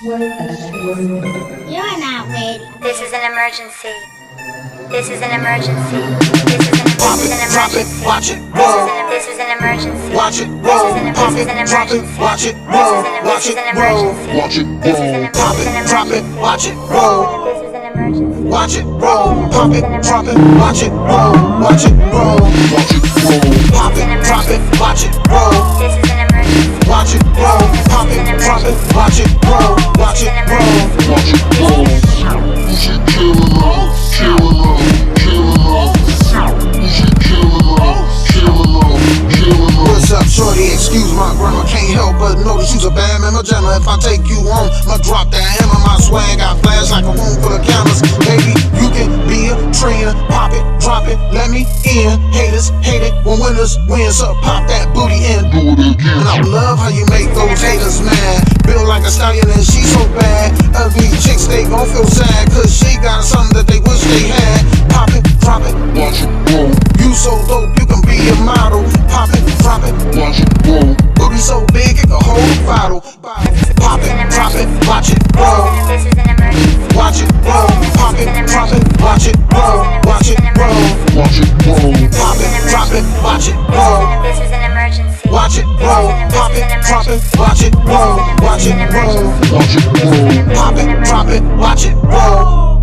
You're not ready. This is an emergency. This is an emergency. This is an emergency. Watch it roll. This is an emergency. Watch it roll. Pop it, drop it. Watch it roll. Watch it roll. Watch it roll. Pop it, drop it. Watch it roll. This is an emergency. Watch it roll. Pop it, drop it. Watch it roll. Watch it roll. Watch it roll. Pop it, drop it. Watch it roll. This is an emergency. Watch it roll. Pop it, drop it. Watch it roll. Watch it roll. Watch it roll. You should kill it all. Kill it all. Kill it all. You should kill it all. Kill it all. Kill it all. What's up, shorty? Excuse my grammar. Can't help but notice you's a bad man. Gemma. If I take you home, I'ma drop that hammer. My swag got flash like a room full of cameras. Baby, you can be a trainer. Pop it, drop it, let me in. Haters hate it when winners win. So pop that booty and do it again. And I love how you make those haters mad. Built like a stallion and she so bad. Ugly chicks, they gon' feel sad, cause she got something that they wish they had. Pop it, drop it, watch it roll. You so dope, you can be a model. Pop it, drop it, watch it roll. Booty so big, it can hold a bottle. Pop it, drop it, watch it roll. This is an emergency. Watch it roll. Pop it, drop it, watch it roll. Watch it roll. Watch it roll. Pop it, drop it, watch it roll. This is an emergency. Watch it roll. Pop it, drop it, watch it roll. Watch it roll. Watch it roll. Pop it, drop it, watch it roll.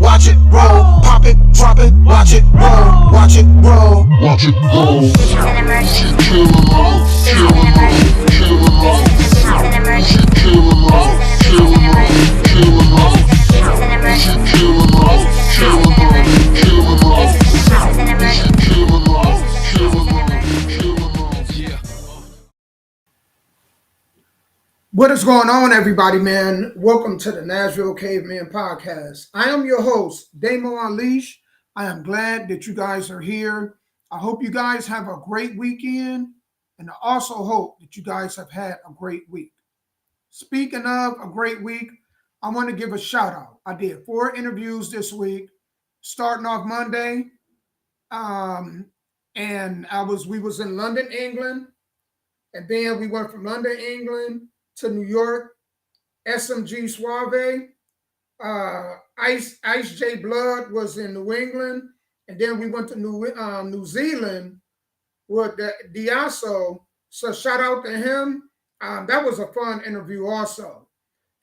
Watch it roll. Pop it, drop it, watch it roll. Watch it roll. Watch it roll. This is an emergency. Kill it all. Kill it all. Kill it all. This is an emergency. Kill it all. Kill it all. Kill it all. This is an emergency. Kill it all. Kill it all. Kill it all. This is an emergency. Kill it all. Kill it all. Kill it all. Yeah. What is going on, everybody, man? Welcome to the Nashville Cavemen podcast. I am your host, Damo Unleash. I am glad that you guys are here. I hope you guys have a great weekend, and I also hope that you guys have had a great week. Speaking of a great week, I want to give a shout out. I did 4 interviews this week, starting off Monday, and we was in London, England, and then we went from London, England to New York, SMG Suave, Ice J Blood was in New England, and then we went to New Zealand with Diaso. So shout out to him. That was a fun interview also.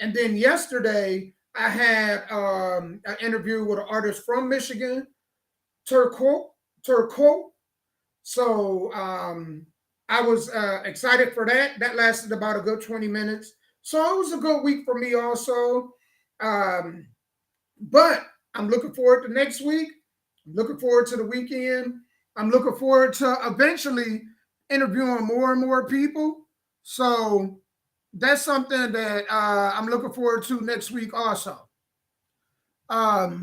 And then yesterday I had an interview with an artist from Michigan, Turco. So I was excited for that. That lasted about a good 20 minutes. So it was a good week for me also. But I'm looking forward to next week. I'm looking forward to the weekend. I'm looking forward to eventually interviewing more and more people. So that's something that I'm looking forward to next week also. But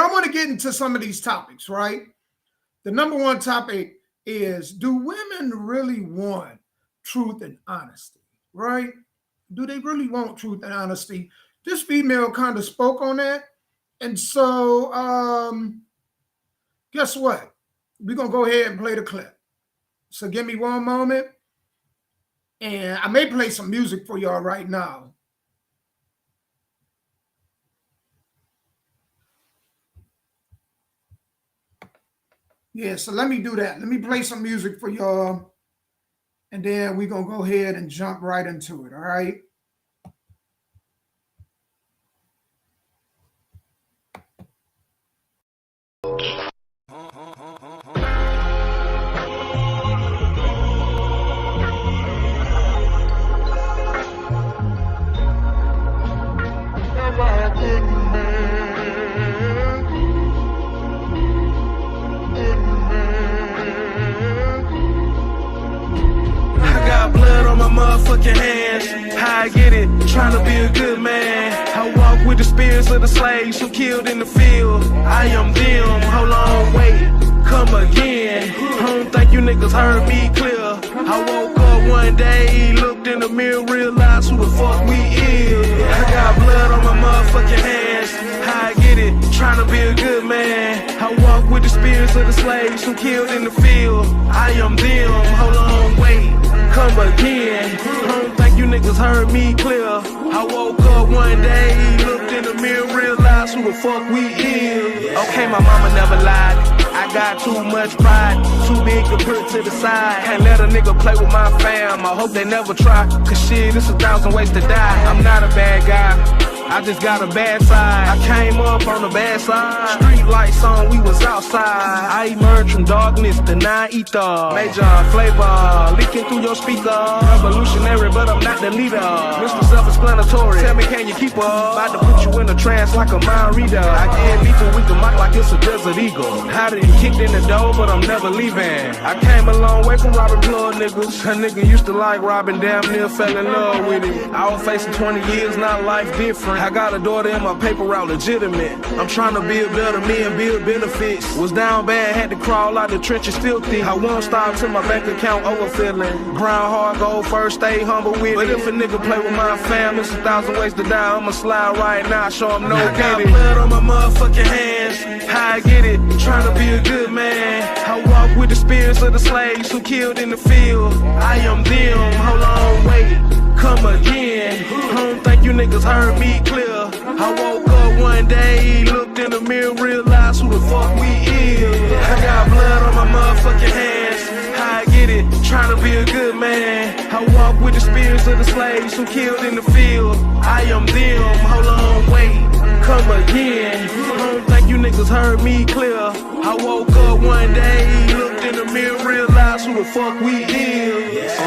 I want to get into some of these topics, right? The number one topic is, do women really want truth and honesty, right? Do they really want truth and honesty? This female kind of spoke on that. And so, guess what? We're going to go ahead and play the clip. So give me one moment. And I may play some music for y'all right now. Yeah, so let me do that. Let me play some music for y'all. And then we're going to go ahead and jump right into it, all right? Motherfucking hands, how I get it, trying to be a good man. I walk with the spirits of the slaves who killed in the field. I am them, hold on, wait, come again. I don't think you niggas heard me clear. I woke up one day, looked in the mirror, realized who the fuck we is. I got blood on my motherfucking hands, how I get it, trying to be a good man. I walk with the spirits of the slaves who killed in the field. I am them, hold on, wait, come again. I don't think you niggas heard me clear. I woke up one day, looked in the mirror, realized who the fuck we is. Okay, my mama never lied. I got too much pride, too big to put to the side. Can't let a nigga play with my fam, I hope they never try. Cause shit, it's 1,000 ways to die. I'm not a bad guy, I just got a bad side. I came up on the bad side. Street lights on, we was outside. I emerged from darkness to non-ether. Major flavor, leaking through your speaker. Revolutionary, but I'm not the leader. Mr. Self-explanatory, tell me can you keep up? About to put you in a trance like a mind reader. I get lethal with the mic like it's a desert eagle. How did he kicked in the door, but I'm never leaving. I came a long way from robbing blood niggas. A nigga used to like robbing, damn near fell in love with it. I was facing 20 years, now life different. I got a daughter and my paper route legitimate. I'm trying to build better me and build benefits. Was down bad, had to crawl out the trenches filthy. I won't stop till my bank account overfilling. Grind hard, go first, stay humble with it. But if a nigga play with my fam, it's 1,000 ways to die. I'ma slide right now, show him no I got blood on my motherfucking hands. How I get it, trying to be a good man. I walk with the spirits of the slaves who killed in the field. I am them, hold on, wait, come again. I don't think you niggas heard me clear. I woke up one day, looked in the mirror, realized who the fuck we is. I got blood on my motherfucking hands. How I get it, trying to be a good man. I walk with the spirits of the slaves who killed in the field. I am them, hold on, wait, come again. I don't think you niggas heard me clear. I woke up one day, looked in the mirror, realized who the fuck we is.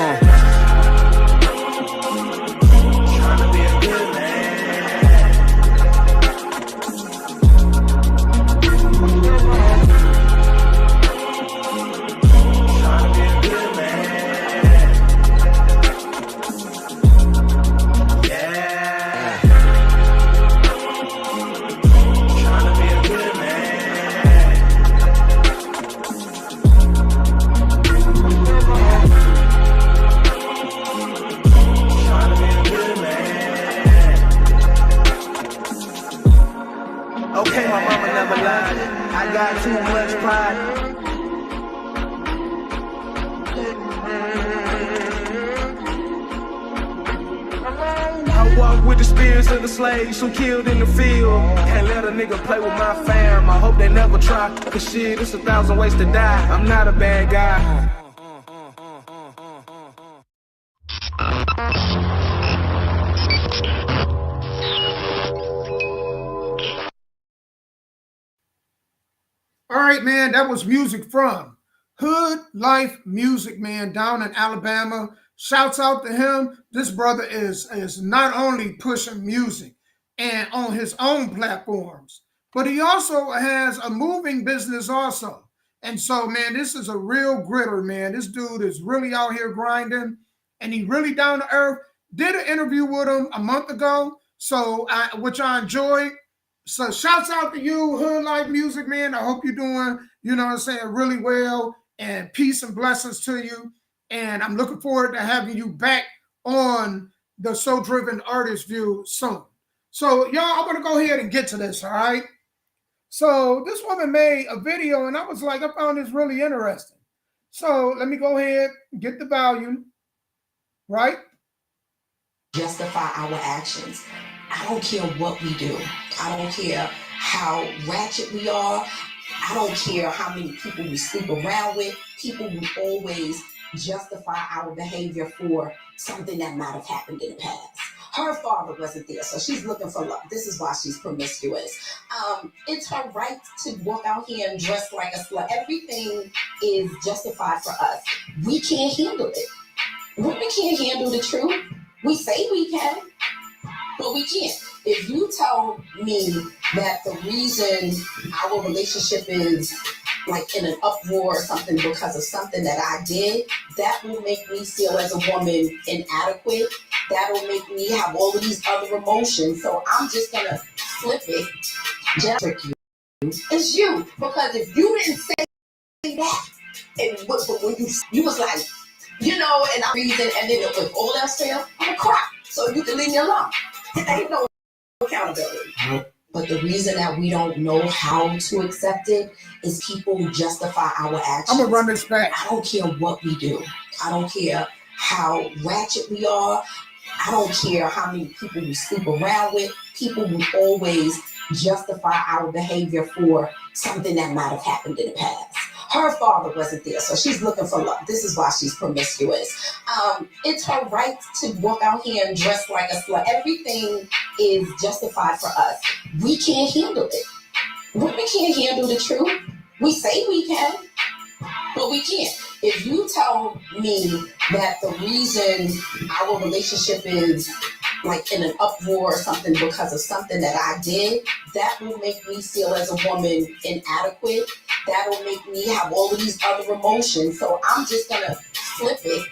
Okay, my mama never lied. I got too much pride. I walk with the spirits of the slaves who killed in the field. Can't let a nigga play with my fam, I hope they never try. Cause shit, it's 1,000 ways to die. I'm not a bad guy. All right, man, that was music from Hood Life Music, man, down in Alabama. Shouts out to him. This brother is not only pushing music and on his own platforms, but he also has a moving business also. And so, man, this is a real gritter, man. This dude is really out here grinding, and he really down to earth. Did an interview with him a month ago, which I enjoyed. So shouts out to you, Hood Life Music, man. I hope you're doing, you know what I'm saying, really well, and peace and blessings to you. And I'm looking forward to having you back on the So Driven Artist View soon. So, y'all, I'm going to go ahead and get to this, all right? So this woman made a video, and I was like, I found this really interesting. So let me go ahead and get the volume, right? Justify our actions. I don't care what we do. I don't care how ratchet we are. I don't care how many people we sleep around with. People will always justify our behavior for something that might have happened in the past. Her father wasn't there, so she's looking for love. This is why she's promiscuous. It's her right to walk out here and dress like a slut. Everything is justified for us. We can't handle it. Women can't handle the truth. We say we can, but we can't. If you tell me that the reason our relationship is like in an uproar or something because of something that I did, that will make me feel as a woman inadequate. That'll make me have all of these other emotions. So I'm just gonna flip it. Just trick you. It's you. Because if you didn't say that, and but when you was like, you know, and I'm reason, and then if all else fails, I'm gonna cry. So you can leave me alone. There ain't no accountability. But the reason that we don't know how to accept it is people justify our actions. I'm gonna run this back. I don't care what we do. I don't care how ratchet we are. I don't care how many people we sleep around with. People will always justify our behavior for something that might have happened in the past. Her father wasn't there, so she's looking for love. This is why she's promiscuous. It's her right to walk out here and dress like a slut. Everything is justified for us. We can't handle it. Women can't handle the truth. We say we can, but we can't. If you tell me that the reason our relationship is like in an uproar or something because of something that I did, that will make me feel as a woman inadequate. That'll make me have all of these other emotions. So I'm just gonna flip it.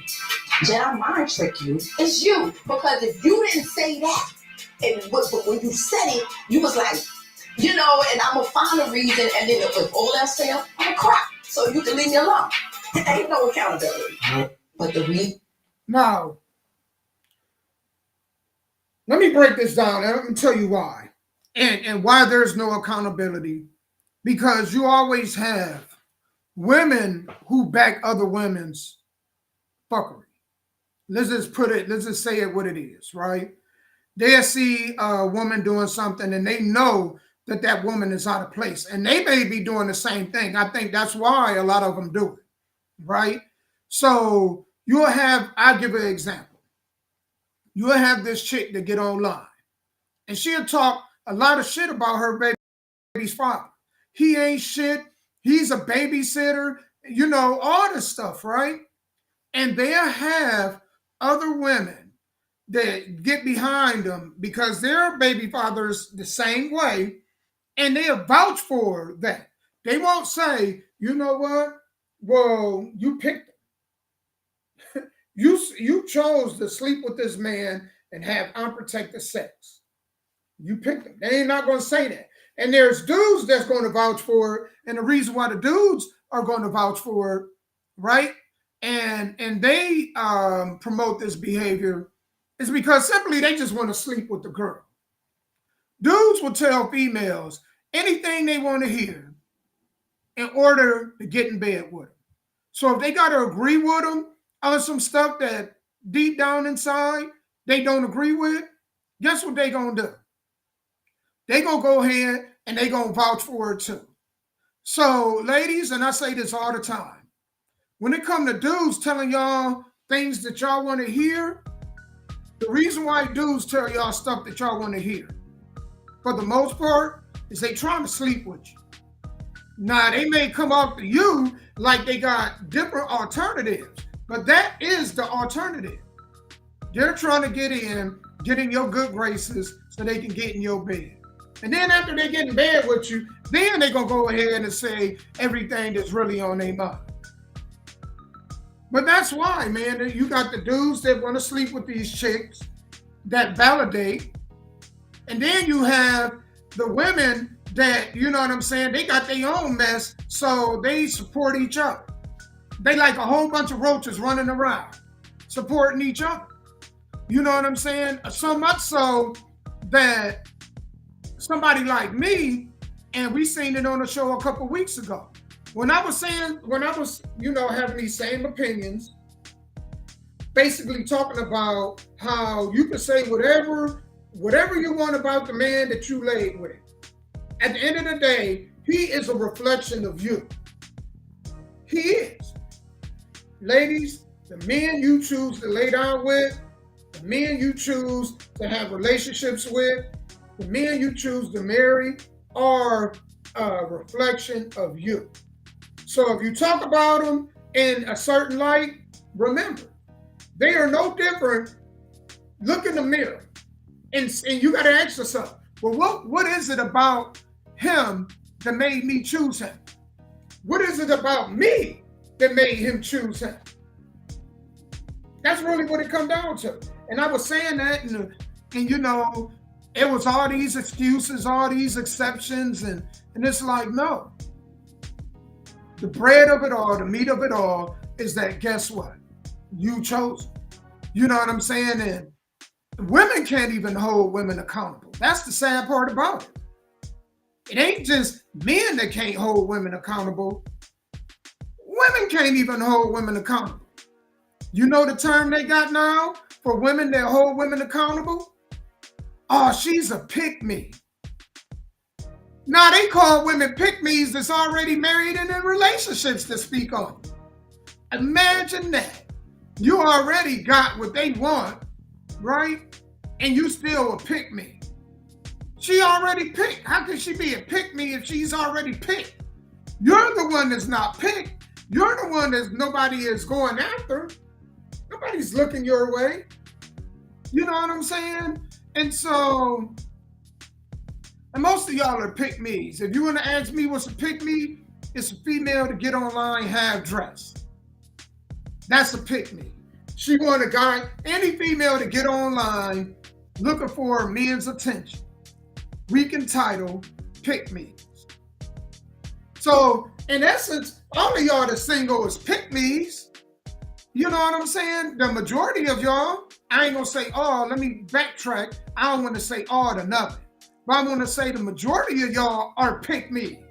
Did I mind trick you? It's you. Because if you didn't say that, but when you said it, you was like, you know, and I'm gonna find a reason, and then if all else fails, I'm gonna cry. So you can leave me alone. There ain't no accountability. But the reason. Now, let me break this down and let me tell you why. And why there's no accountability. Because you always have women who back other women's fuckery. Let's just say it what it is, right? They'll see a woman doing something and they know that woman is out of place. And they may be doing the same thing. I think that's why a lot of them do it, right? So you'll have, I'll give you an example. You'll have this chick that get online and she'll talk a lot of shit about her baby's father. He ain't shit. He's a babysitter, you know, all this stuff, right? And they'll have other women that get behind them because their baby father's the same way, and they'll vouch for that. They won't say, you know what? Well, you picked him. You chose to sleep with this man and have unprotected sex. You picked him. They ain't not going to say that. And there's dudes that's going to vouch for it. And the reason why the dudes are going to vouch for it, right? And they promote this behavior is because simply they just want to sleep with the girl. Dudes will tell females anything they want to hear in order to get in bed with them. So if they got to agree with them on some stuff that deep down inside they don't agree with, guess what they going to do? They going to go ahead and they going to vouch for it too. So ladies, and I say this all the time, when it come to dudes telling y'all things that y'all want to hear, the reason why dudes tell y'all stuff that y'all want to hear, for the most part, is they trying to sleep with you. Now, they may come up to you like they got different alternatives, but that is the alternative. They're trying to get in your good graces so they can get in your bed. And then after they get in bed with you, then they're going to go ahead and say everything that's really on their mind. But that's why, man, you got the dudes that want to sleep with these chicks that validate. And then you have the women that, you know what I'm saying, they got their own mess, so they support each other. They like a whole bunch of roaches running around, supporting each other. You know what I'm saying? So much so that somebody like me, and we seen it on the show a couple weeks ago, when I was, you know, having these same opinions, basically talking about how you can say whatever you want about the man that you laid with. At the end of the day, he is a reflection of you. He is. Ladies, the men you choose to lay down with, the men you choose to have relationships with, the men you choose to marry are a reflection of you. So if you talk about them in a certain light, remember, they are no different. Look in the mirror and you got to ask yourself, well, what is it about him that made me choose him? What is it about me that made him choose him? That's really what it comes down to. And I was saying that, and you know, it was all these excuses, all these exceptions, and it's like, no. The bread of it all, the meat of it all is that, guess what? You chose it. You know what I'm saying? And women can't even hold women accountable. That's the sad part about it. It ain't just men that can't hold women accountable. Women can't even hold women accountable. You know the term they got now for women that hold women accountable? Oh, she's a pick-me. Now they call women pick-me's that's already married and in relationships to speak on. Imagine that. You already got what they want, right? And you still a pick-me. She already picked. How can she be a pick-me if she's already picked? You're the one that's not picked. You're the one that nobody is going after. Nobody's looking your way. You know what I'm saying? And so, and most of y'all are pick-me's. If you want to ask me what's a pick-me, it's a female to get online half dressed. That's a pick-me. She want a guy, any female to get online looking for men's attention. We can title pick-me's. So, in essence, all of y'all that's single is pick-me's. You know what I'm saying? The majority of y'all, I ain't gonna say all, let me backtrack. I don't want to say all to nothing. But I want to say the majority of y'all are pick-me's.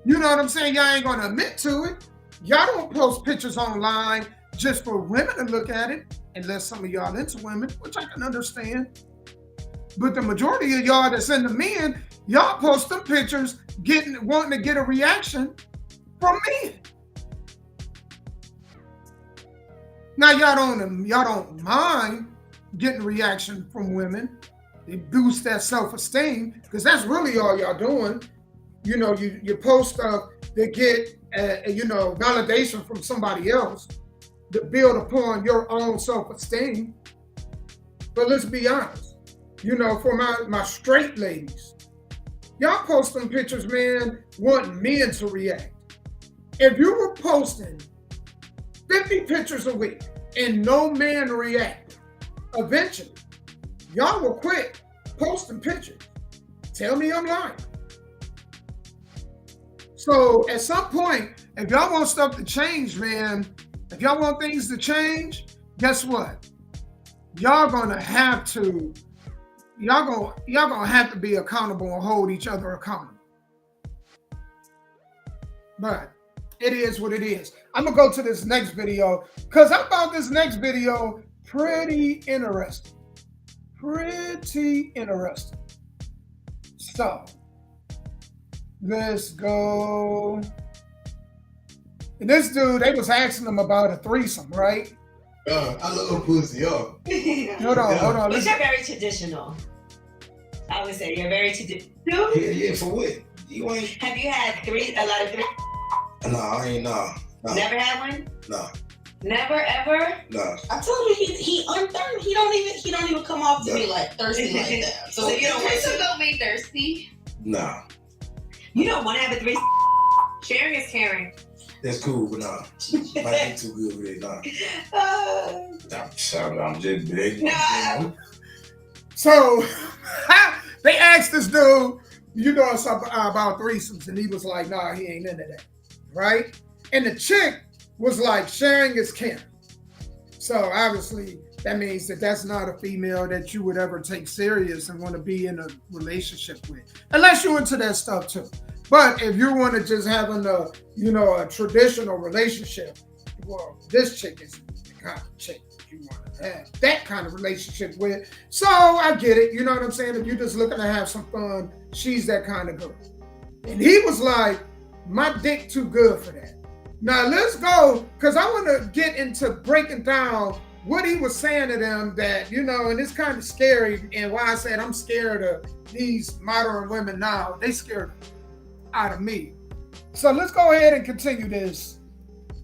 You know what I'm saying? Y'all ain't gonna admit to it. Y'all don't post pictures online just for women to look at it, unless some of y'all into women, which I can understand. But the majority of y'all that's into men, y'all post them pictures wanting to get a reaction from men. Now y'all don't mind getting a reaction from women. It boosts that self-esteem because that's really all y'all doing. You know, you post stuff that get validation from somebody else to build upon your own self-esteem. But let's be honest. You know, for my straight ladies, y'all post them pictures, man, wanting men to react. If you were posting 50 pictures a week and no man reacted, eventually, y'all will quit posting pictures. Tell me I'm lying. So at some point, if y'all want stuff to change, man, if y'all want things to change, guess what? Y'all gonna have to be accountable and hold each other accountable. But it is what it is. I'm gonna go to this next video because I found this next video pretty interesting. So let's go. And this dude, they was asking him about a threesome, right? I love pussy, yo. Hold on. But you're very traditional. I would say you're very traditional. Yeah, for what? You ain't. Have you had a lot of three? No, I ain't, nah. Never had one? Nah. Never, ever? Nah. I told you he unthirsty. He don't even come off to me like thirsty like that. So you don't want to don't be thirsty? Nah. You don't want to have a three. Sharing is caring. That's cool, but nah. Might be too good with it, nah. I'm just big. No. So they asked this dude, you know something about threesomes, and he was like, nah, he ain't into that, right? And the chick was like, sharing is caring. So obviously that means that that's not a female that you would ever take serious and want to be in a relationship with, unless you're into that stuff too. But if you want to just having a traditional relationship, well, this chick is the kind of chick you want to have that kind of relationship with. So I get it. You know what I'm saying? If you're just looking to have some fun, she's that kind of girl. And he was like, my dick too good for that. Now let's go, because I want to get into breaking down what he was saying to them that, and it's kind of scary. And why I said I'm scared of these modern women now. They scared out of me. So let's go ahead and continue this.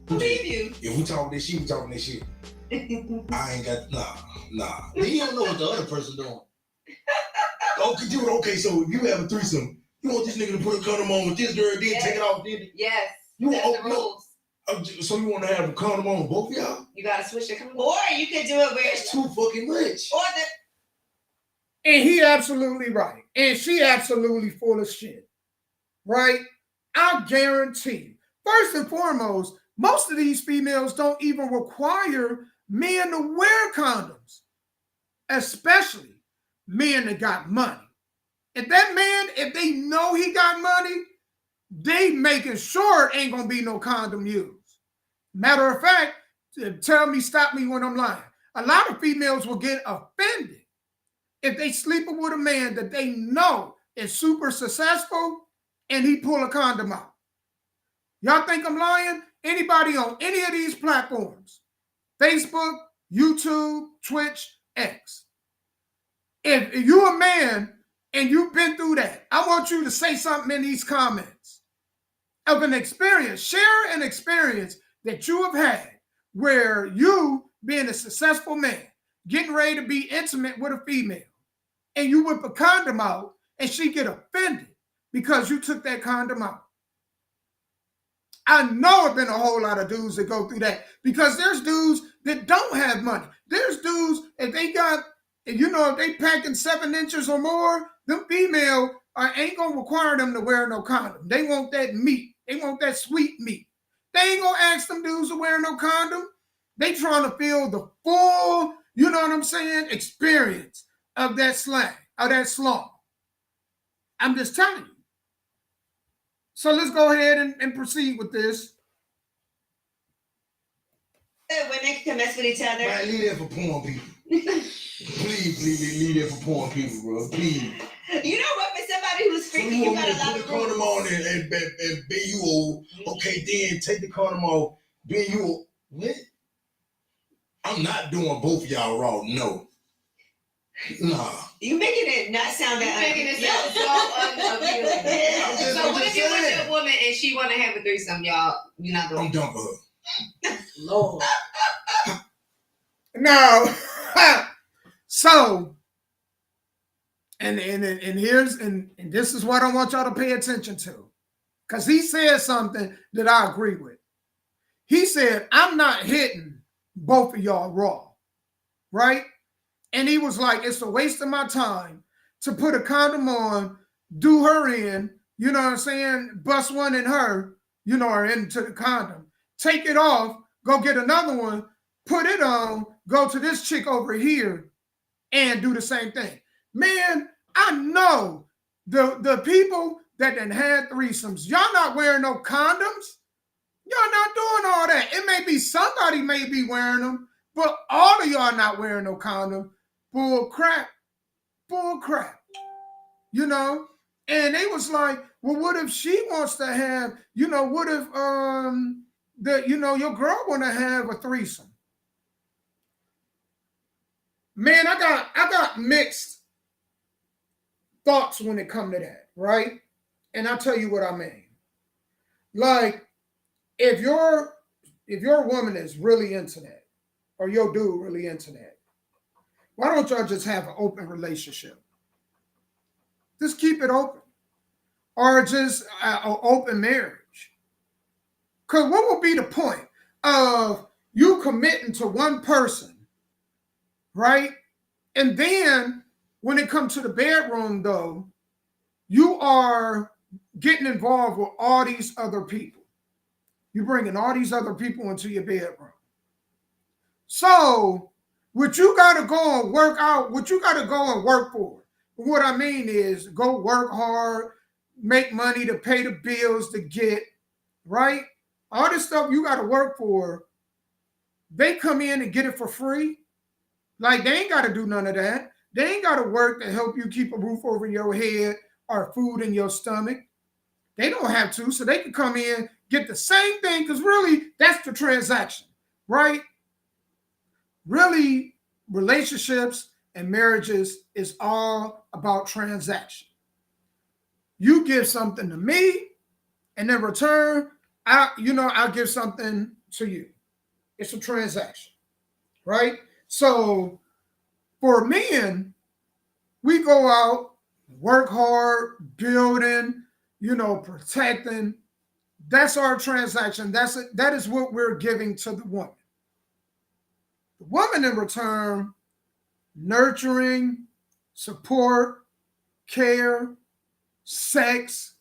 Believe you. If we talking this shit, we talking this shit. I ain't got, nah. You don't know what the other person doing. Okay, so you have a threesome. You want this nigga to put a condom on with this girl, then take it off, then? Yes. That's the rules. So you want to have a condom on with both of y'all? You gotta switch it. Or you could do it where it's too fucking much. And he absolutely right. And she absolutely full of shit. Right? I guarantee you. First and foremost, most of these females don't even require men to wear condoms. Especially men that got money. If that man, if they know he got money, they making sure it ain't gonna be no condom used. Matter of fact, tell me, stop me when I'm lying. A lot of females will get offended if they sleeping with a man that they know is super successful and he pull a condom out. Y'all think I'm lying? Anybody on any of these platforms, Facebook, YouTube, Twitch, X. If you're a man and you've been through that, I want you to say something in these comments of an experience. Share an experience that you have had where you, being a successful man, getting ready to be intimate with a female, and you whip a condom out and she get offended because you took that condom out. I know it's been a whole lot of dudes that go through that because there's dudes that don't have money. There's dudes, if they got, if they packing 7 inches or more, them female ain't going to require them to wear no condom. They want that meat. They want that sweet meat. They ain't going to ask them dudes to wear no condom. They trying to feel the full, you know what I'm saying, experience of that slang, of that slong. I'm just telling you. So let's go ahead and proceed with this. Women can mess with each other. Man, leave that for porn people. Please leave that for porn people, bro. Please. You know what? For somebody who's freaky, you got a lot of put the condom on and bend you over. Okay, then take the condom off, bend you over. What? I'm not doing both of y'all raw. No. Nah. You making it not sound that. Making it sound so unappealing. So what if you with your woman and she want to have a threesome, y'all? You're not doing. I'm done for her. Lord. No. So, and here's and this is what I want y'all to pay attention to, because he said something that I agree with. He said, "I'm not hitting both of y'all raw," right? And he was like, "It's a waste of my time to put a condom on, do her in, you know what I'm saying, bust one in her, or into the condom, take it off, go get another one, put it on, go to this chick over here and do the same thing." Man, I know the people that done had threesomes, y'all not wearing no condoms. Y'all not doing all that. It may be somebody may be wearing them, but all of y'all not wearing no condom. Bull crap. And they was like, well, what if she wants to have, what if your girl want to have a threesome? Man, I got mixed thoughts when it come to that, right? And I'll tell you what I mean. Like, if your woman is really into that, or your dude really into that, why don't y'all just have an open relationship? Just keep it open. Or just an open marriage. Because what would be the point of you committing to one person, right? And then when it comes to the bedroom, though, you are getting involved with all these other people. You're bringing all these other people into your bedroom. So, what you got to go and work out, what you got to go and work for. What I mean is go work hard, make money to pay the bills to get, right? All this stuff you got to work for, they come in and get it for free. Like, they ain't got to do none of that. They ain't got to work to help you keep a roof over your head or food in your stomach. They don't have to, so they can come in, get the same thing, because really, that's the transaction, right? Really, relationships and marriages is all about transaction. You give something to me, and in return, I'll give something to you. It's a transaction, right? So for men, we go out, work hard, building, protecting. That's our transaction. That is what we're giving to the woman. The woman in return, nurturing, support, care, sex,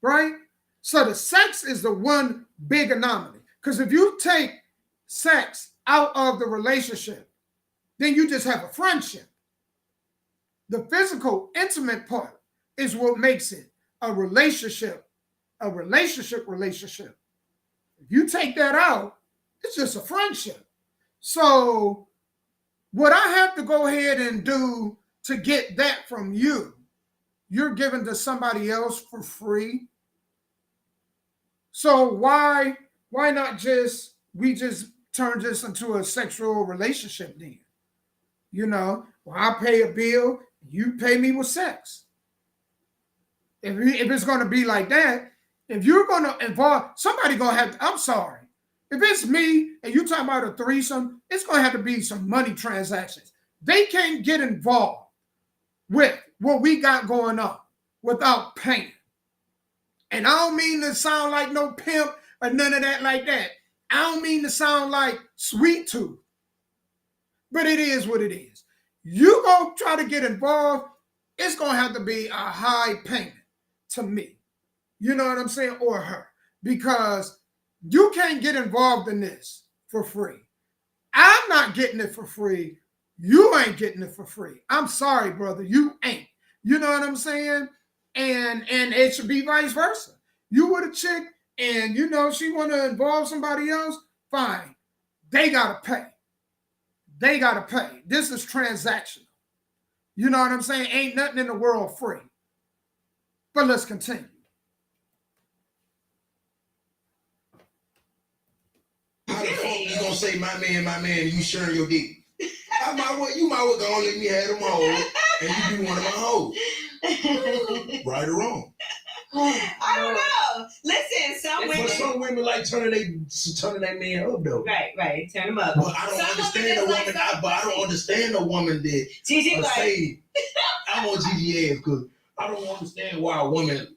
right? So the sex is the one big anomaly. Because if you take sex out of the relationship, then you just have a friendship. The physical, intimate part is what makes it a relationship. If you take that out, It's just a friendship. So what I have to go ahead and do to get that from you, you're giving to somebody else for free. So why not just turn this into a sexual relationship then? Well, I pay a bill, you pay me with sex. If it's going to be like that, if you're going to involve somebody, going to have to, I'm sorry. If it's me and you talking about a threesome, it's going to have to be some money transactions. They can't get involved with what we got going on without paying. And I don't mean to sound like no pimp or none of that like that. I don't mean to sound like sweet tooth. But it is what it is. You gonna try to get involved, it's gonna have to be a high payment to me. You know what I'm saying? Or her. Because you can't get involved in this for free. I'm not getting it for free. You ain't getting it for free. I'm sorry, brother. You ain't. You know what I'm saying? And it should be vice versa. You with a chick and she want to involve somebody else, fine. They gotta pay. They gotta pay. This is transactional. You know what I'm saying? Ain't nothing in the world free. But let's continue. How the fuck you gonna say my man, and you sharing your dick? You might well go and let me have them hoes, and you be one of my hoes. Right or wrong? I don't know. Listen, some women like turning their man up though. Right. Turn them up. But I don't understand a woman. I don't understand a woman that say I'm on GG ass because I don't understand why a woman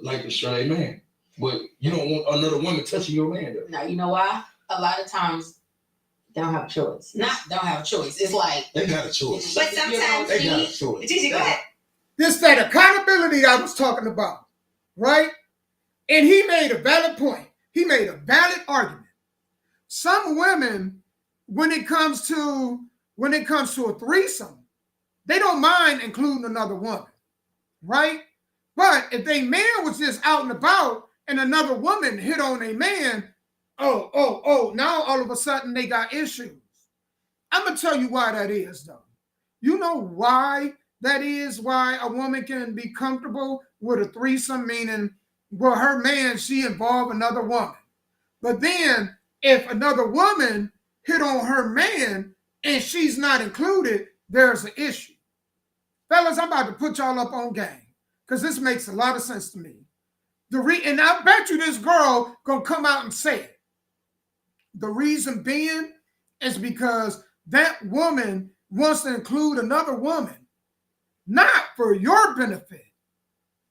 like to stray man, but you don't want another woman touching your man though. Now you know why? A lot of times they don't have a choice. Don't have a choice. It's like they got a choice. But sometimes they got a choice. Gigi, go ahead. This that accountability I was talking about, right? And he made a valid point. He made a valid argument. Some women, when it comes to a threesome, they don't mind including another woman, right? But if they man was just out and about and another woman hit on a man, now all of a sudden they got issues. I'm gonna tell you why that is, though. You know why that is? Why a woman can be comfortable with a threesome, meaning, well, her man, she involved another woman. But then if another woman hit on her man and she's not included, there's an issue. Fellas, I'm about to put y'all up on game because this makes a lot of sense to me. And I bet you this girl gonna come out and say it. The reason being is because that woman wants to include another woman, not for your benefit,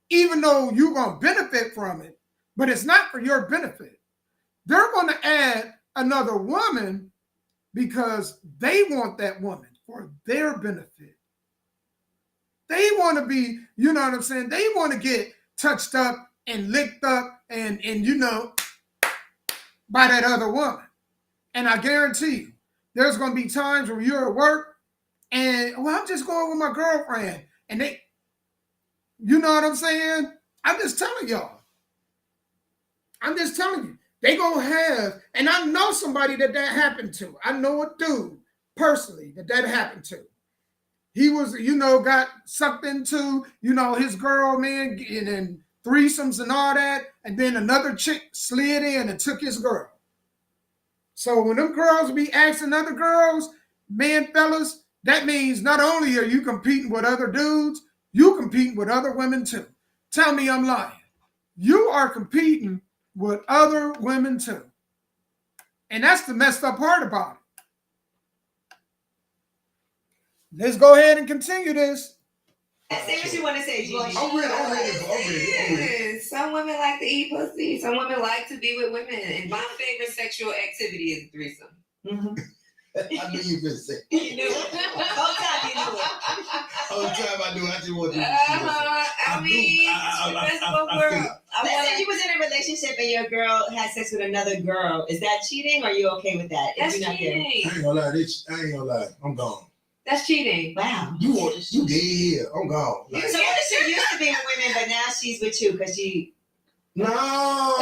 even though you're going to benefit from it, but it's not for your benefit. They're going to add another woman because they want that woman for their benefit. They want to be, you know what I'm saying? They want to get touched up and licked up and by that other woman. And I guarantee you, there's going to be times where you're at work and, well, I'm just going with my girlfriend. And they, you know what I'm saying? I'm just telling y'all. I'm just telling you. They going to have, and I know somebody that happened to. I know a dude personally that happened to. He was, got sucked into, his girl, man, and threesomes and all that. And then another chick slid in and took his girl. So when them girls be asking other girls, man, fellas, that means not only are you competing with other dudes, you competing with other women too. Tell me I'm lying. You are competing with other women too. And that's the messed up part about it. Let's go ahead and continue this. Say what you want to say, Gigi. I'm ready. Some women like to eat pussy. Some women like to be with women. And my favorite sexual activity is threesome. Mm-hmm. I knew you were going to say. You knew it. Whole time you knew it. Whole time I knew. I just wanted to Let's say you was in a relationship and your girl had sex with another girl. Is that cheating or are you okay with that? That's cheating. I ain't gonna lie. I'm gone. That's cheating. Wow. You dead here. I'm gone. So what is she used to be with women, but now she's with you because she No, I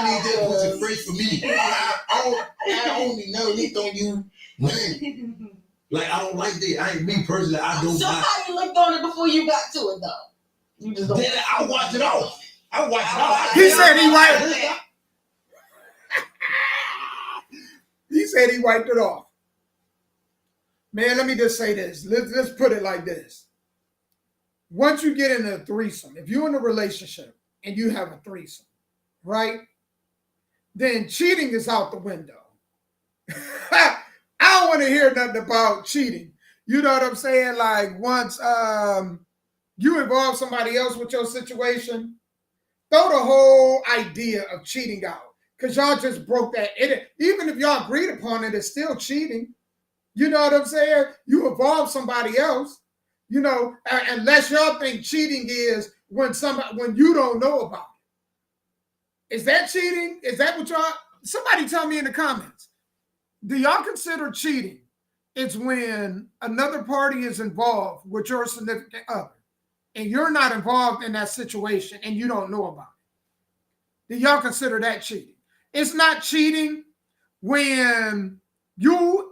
need that pussy fresh for me. I only know licked on you, man. Like I don't like that. I ain't me personally. I don't. So how you licked on it before you got to it though? You just don't. Then I watch it off. I watch it off. He said he wiped it. He said he wiped it off. Man, let me just say this. Let's put it like this. Once you get in a threesome, if you're in a relationship and you have a threesome, right? Then cheating is out the window. I don't want to hear nothing about cheating. You know what I'm saying? Like once you involve somebody else with your situation, throw the whole idea of cheating out. Because y'all just broke that. Even if y'all agreed upon it, it's still cheating. You know what I'm saying? You involve somebody else. You know, unless y'all think cheating is when you don't know about it. Is that cheating? Is that what y'all? Somebody tell me in the comments. Do y'all consider cheating? It's when another party is involved with your significant other, and you're not involved in that situation, and you don't know about it. Do y'all consider that cheating? It's not cheating when y'all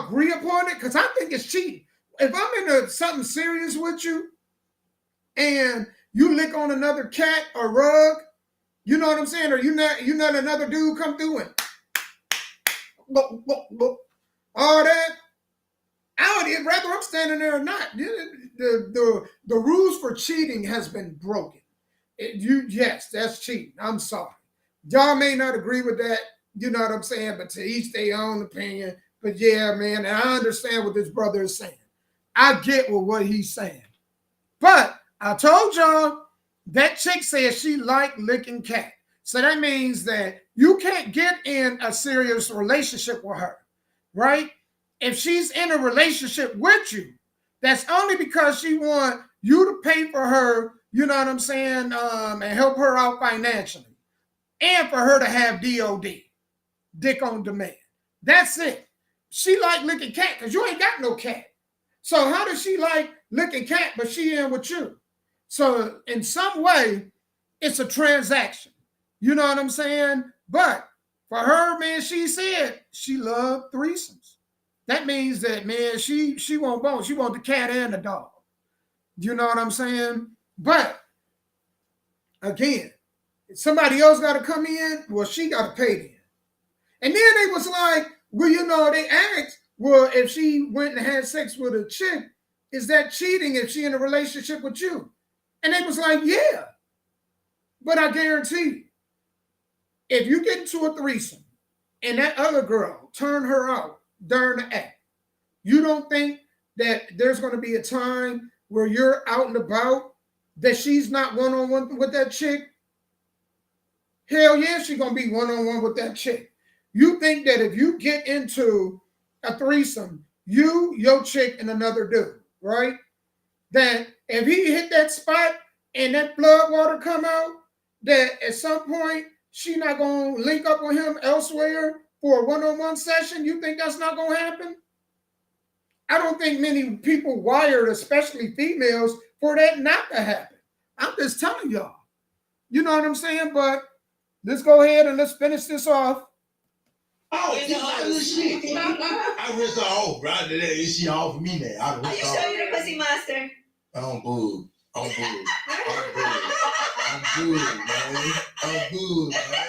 agree upon it, because I think it's cheating. If I'm into something serious with you and you lick on another cat or rug, you know what I'm saying? Or you not another dude come through and all that. I would rather I'm standing there or not. The rules for cheating has been broken. Yes, that's cheating. I'm sorry. Y'all may not agree with that, you know what I'm saying, but to each their own opinion. But yeah, man, and I understand what this brother is saying. I get what he's saying. But I told y'all that chick said she liked licking cat. So that means that you can't get in a serious relationship with her, right? If she's in a relationship with you, that's only because she wants you to pay for her, you know what I'm saying, and help her out financially. And for her to have DOD, dick on demand. That's it. She like licking cat because you ain't got no cat. So how does she like licking cat, but she in with you? So in some way, it's a transaction. You know what I'm saying? But for her, man, she said she loved threesomes. That means that, man, she won't bone. She want the cat and the dog. You know what I'm saying? But again, if somebody else got to come in, well, she got to pay them. And then they was like, well, you know, they asked, well, if she went and had sex with a chick, is that cheating if she in a relationship with you? And they was like, yeah. But I guarantee you, if you get into a threesome and that other girl turn her out during the act, you don't think that there's going to be a time where you're out and about that she's not one-on-one with that chick? Hell yeah, she's going to be one-on-one with that chick. You think that if you get into a threesome, you, your chick, and another dude, right? That if he hit that spot and that blood water come out, that at some point she not going to link up with him elsewhere for a one-on-one session? You think that's not going to happen? I don't think many people wired, especially females, for that not to happen. I'm just telling y'all. You know what I'm saying? But let's go ahead and let's finish this off. Oh, this shit. I risk her off, bro. Is she off for me now? Are you sure you're the pussy monster? I'm good. I'm good. I'm good, man. I'm good, man.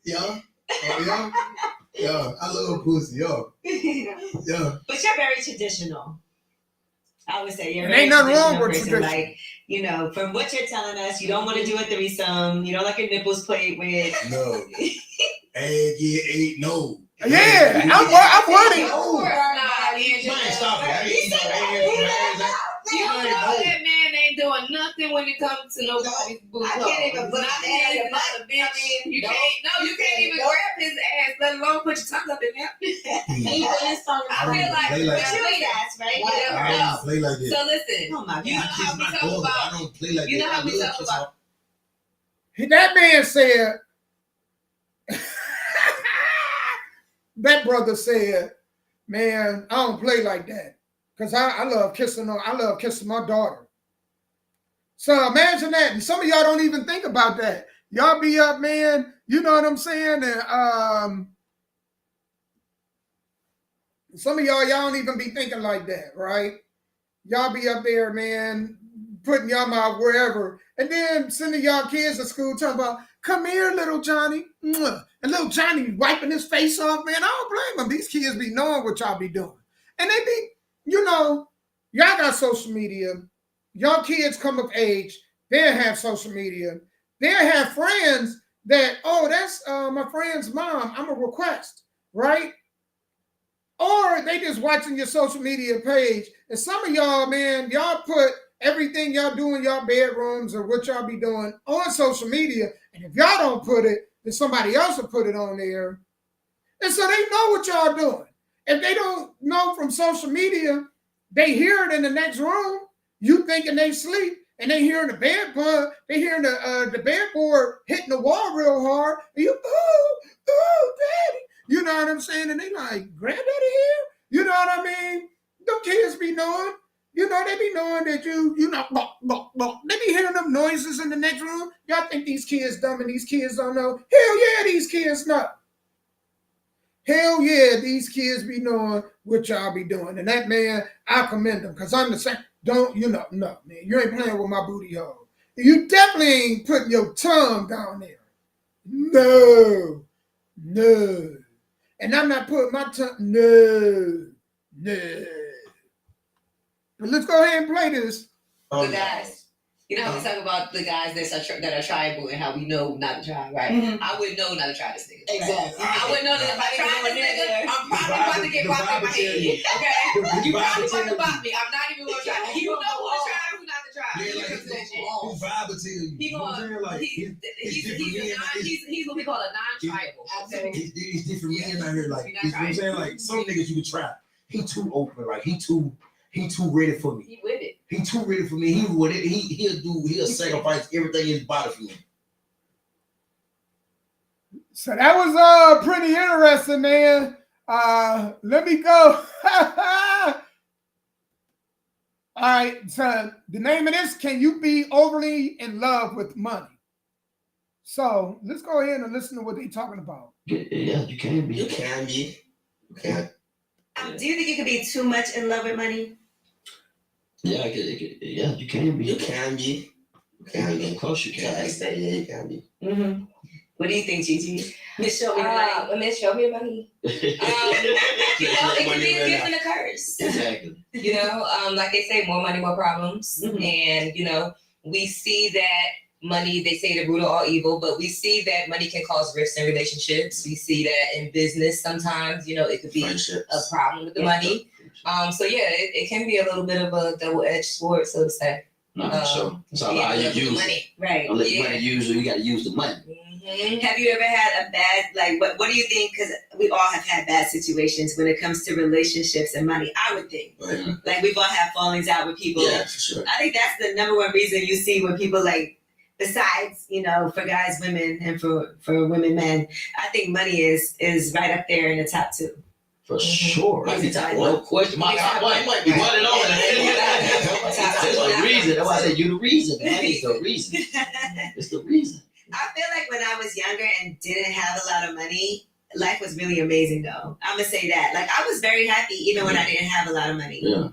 Yeah. Oh, yeah. Yeah. I love pussy, yo. Yeah. But you're very traditional. I would say you're It very ain't nothing traditional wrong with person. tradition. Like, you know, from what you're telling us, you don't want to do a threesome. You don't like your nipples played with. No. And yeah, ain't no. Yeah, I'm running. Man, stop it. You know that man ain't doing nothing when it comes to nobody's booty. I can't even put my hand in your butt. You can't even grab his ass, let alone put your tongue up in there. I feel like play like that's right. I don't play like that. So listen, Oh my God. you know how we talk about. I don't play like that. You know how we talk about. That man said, that brother said, man, I don't play like that. Because I love kissing my daughter. So imagine that. And some of y'all don't even think about that. Y'all be up, man. You know what I'm saying? And some of y'all don't even be thinking like that, right? Y'all be up there, man, putting y'all mouth wherever. And then sending y'all kids to school talking about, come here, little Johnny. And little Johnny wiping his face off, man. I don't blame them. These kids be knowing what y'all be doing. And they be, y'all got social media. Y'all kids come of age. They'll have social media. They'll have friends that, oh, that's my friend's mom. I'm a request, right? Or they just watching your social media page. And some of y'all, man, y'all put everything y'all do in y'all bedrooms or what y'all be doing on social media. And if y'all don't put it, then somebody else will put it on there. And so they know what y'all doing. If they don't know from social media, they hear it in the next room. You thinking they sleep, and they hearing the bedbug, they hearing the bedboard hitting the wall real hard. And you, oh, daddy. You know what I'm saying? And they like, granddaddy here? You know what I mean? Them kids be knowing. They be knowing that they be hearing them noises in the next room. Y'all think these kids dumb and these kids don't know? Hell yeah, these kids know. Hell yeah, these kids be knowing what y'all be doing. And that, man, I commend them because I'm the same. No, man, you ain't playing with my booty hole. You definitely ain't putting your tongue down there. No. And I'm not putting my tongue, no. But let's go ahead and play this. The guys. You know how we talk about the guys that are tribal and how we know not to try, right? Mm-hmm. I wouldn't know not to try this nigga. Exactly. I wouldn't know that if I tried this nigga, I'm probably about to get whopped in my head. Okay? You probably about to bop me. I'm not even going to try. You know who to try, who not to try. Yeah, his vibe will tell you. He's what we call a non-tribal. It's different men out here. Like, you know what I'm saying? Like, some niggas you can try. He too open. Like, he too ready for me. He with it. He too ready for me. He'll sacrifice everything in his body for me. So that was pretty interesting, man. Let me go. All right. So the name of this, can you be overly in love with money? So let's go ahead and listen to what they're talking about. Yeah, you can be. You can be. You can. Do you think you could be too much in love with money? Yeah, yeah, you can be. You can be. You can be. Of course you can. Yeah, you can be. Mm-hmm. What do you think, Gigi? Miss Show Me Money. Miss Show Me Money. It can be a gift and a curse. Exactly. Like they say, more money, more problems. Mm-hmm. And, we see that money, they say the root of all evil, but we see that money can cause rifts in relationships. We see that in business sometimes, it could be a problem with the money. So yeah, it can be a little bit of a double-edged sword, so to say. So it's all about how you use money. Right. Don't let money use you. You got to use the money. Mm-hmm. Have you ever had a bad, what do you think? Because we all have had bad situations when it comes to relationships and money, I would think. Right. Like we've all had fallings out with people. Yeah, for sure. I think that's the number one reason you see when people besides, for guys, women, and for women, men, I think money is right up there in the top two. For sure. No question. My top one might be running on. There's a reason. That's why I said you the reason. Money is the reason. It's the reason. I feel like when I was younger and didn't have a lot of money, life was really amazing though. I'm going to say that. I was very happy even when I didn't have a lot of money. Yeah.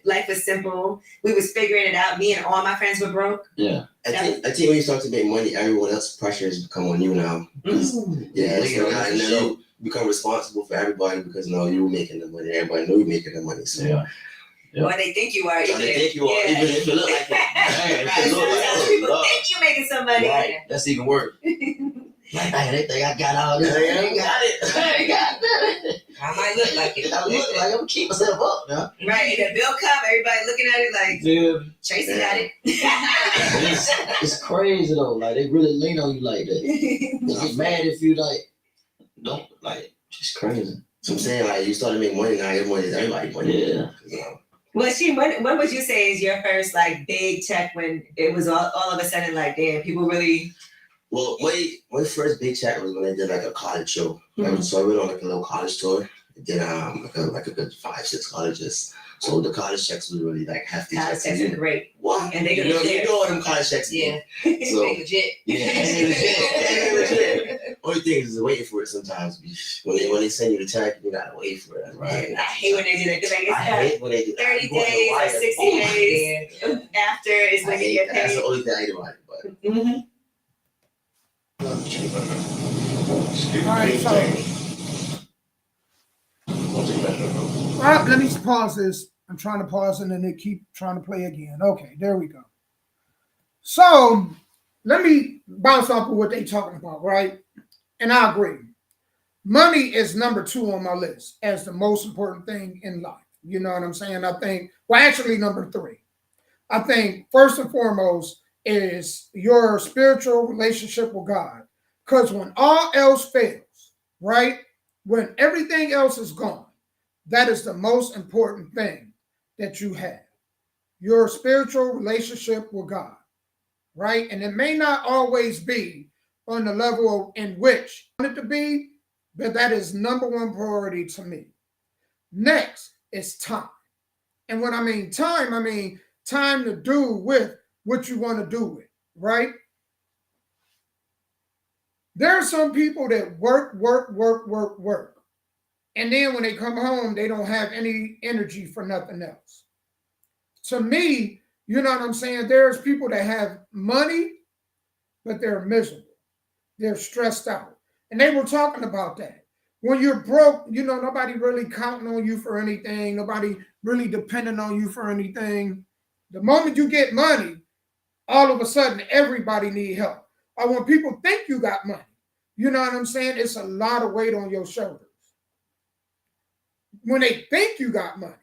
Life was simple. We was figuring it out. Me and all my friends were broke. Yeah. I think when you start to make money, everyone else's pressure has become on you now. Yeah, and then you become responsible for everybody because you were making the money. Everybody knew you were making the money. So yeah. Or they think you are. Even if you look like it. People think you're making some money. Right. That's even worse. Like, they think I got all this. I ain't got it. I ain't got it. I might look like it. I look like I'm going to keep myself up now. Right. And the bill come, everybody looking at it like, Tracy got it. It's crazy though. Like, they really lean on you like that. They get mad if you don't, just crazy. So I'm saying, you start to make money now, everybody's money. Yeah. What would you say is your first big check when it was all of a sudden damn, people really? Well, my first big check was when I did a college show. So I went on a little college tour. I did a good 5-6 colleges. So the college checks was really like hefty. College checks are great. What? And they you know what them college checks Yeah. So, They legit. Yeah, they legit. Only thing is waiting for it sometimes. When they send you the check, you gotta wait for it. Right? I hate when they do that. Like, I hate when they do that. 30 days or 60 days after is when you get paid. That's the only thing I hate about it. But. Mm-hmm. All right, so let me pause this. I'm trying to pause and then they keep trying to play again. Okay, there we go. So let me bounce off of what they're talking about, right? And I agree. Money is number 2 on my list as the most important thing in life. You know what I'm saying? I think, well, actually number 3. I think first and foremost is your spiritual relationship with God. Because when all else fails, right? When everything else is gone, that is the most important thing that you have. Your spiritual relationship with God, right? And it may not always be on the level in which you want it to be, but that is number 1 priority to me. Next is time. And when I mean time to do with what you want to do with, right? There are some people that work. And then when they come home, they don't have any energy for nothing else. To me, you know what I'm saying? There's people that have money, but they're miserable. They're stressed out. And they were talking about that. When you're broke, you know, nobody really counting on you for anything. Nobody really depending on you for anything. The moment you get money, all of a sudden, everybody need help. Or when people think you got money, you know what I'm saying? It's a lot of weight on your shoulders. When they think you got money,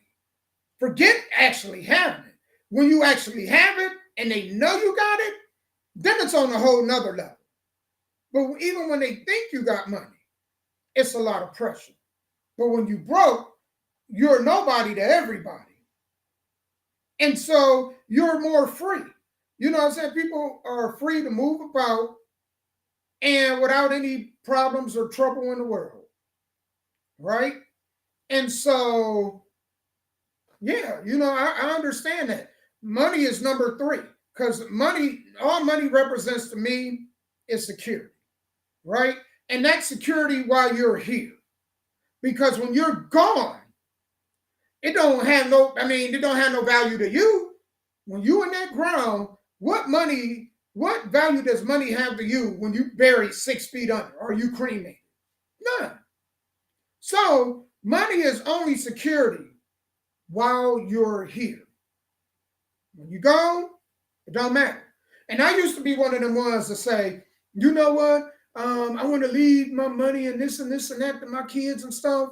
forget actually having it. When you actually have it and they know you got it, then it's on a whole nother level. But even when they think you got money, it's a lot of pressure. But when you broke, you're nobody to everybody. And so you're more free. You know what I'm saying? People are free to move about and without any problems or trouble in the world. Right? And so, yeah, you know, I understand that. Money is number 3 because all money represents to me is security. Right? And that's security while you're here. Because when you're gone, it don't have no value to you. When you're in that ground, what value does money have to you when you buried 6 feet under or you cremated? None. So money is only security while you're here. When you're gone, it don't matter. And I used to be one of them ones to say, you know what? I want to leave my money and this and that to my kids and stuff.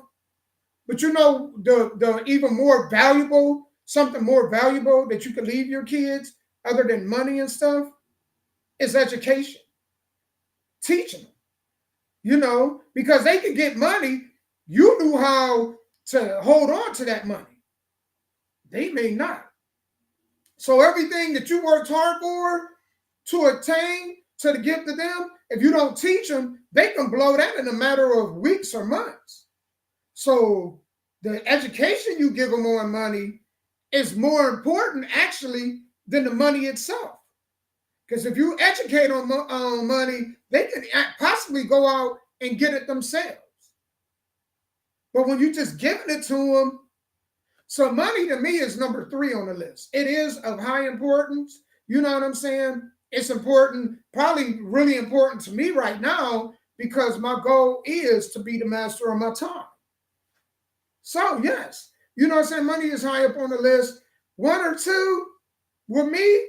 But you know, the even more valuable, something more valuable that you can leave your kids other than money and stuff is education. Teaching them, you know, because they can get money. You knew how to hold on to that money. They may not. So everything that you worked hard for to attain, to give to them, if you don't teach them, they can blow that in a matter of weeks or months. So the education you give them on money is more important actually than the money itself. Because if you educate on money, they can possibly go out and get it themselves. But when you just giving it to them, so money to me is number 3 on the list. It is of high importance. You know what I'm saying? It's important, probably really important to me right now because my goal is to be the master of my time. So yes, you know what I'm saying? Money is high up on the list. 1 or 2 with me?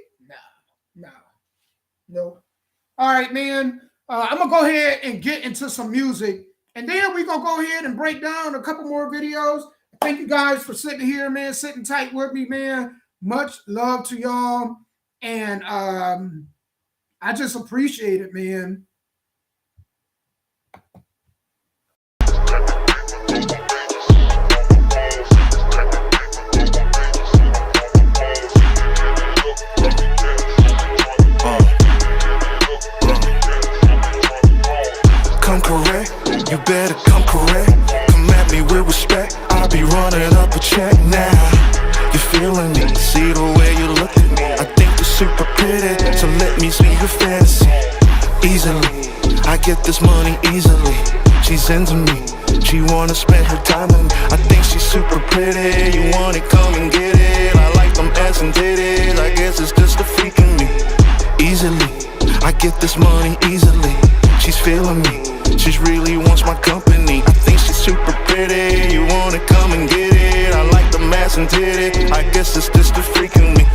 No. All right, man. I'm going to go ahead and get into some music. And then we're going to go ahead and break down a couple more videos. Thank you guys for sitting here, man, sitting tight with me, man. Much love to y'all. And I just appreciate it, man. Come correct, you better come correct. Come at me with respect, I'll be running up a check now. You feeling me? See the way you look at me. I think you're super pretty, so let me see your fantasy. Easily, I get this money easily. She's into me, she wanna spend her time with me. I think she's super pretty, you want it, come and get it. I like them ass and titties, I guess it's just a freak in me. Easily, I get this money easily. She's feeling me, she really wants my company. I think she's super pretty, you want it, come and get it. I like them ass and titties, I guess it's just a freak in me.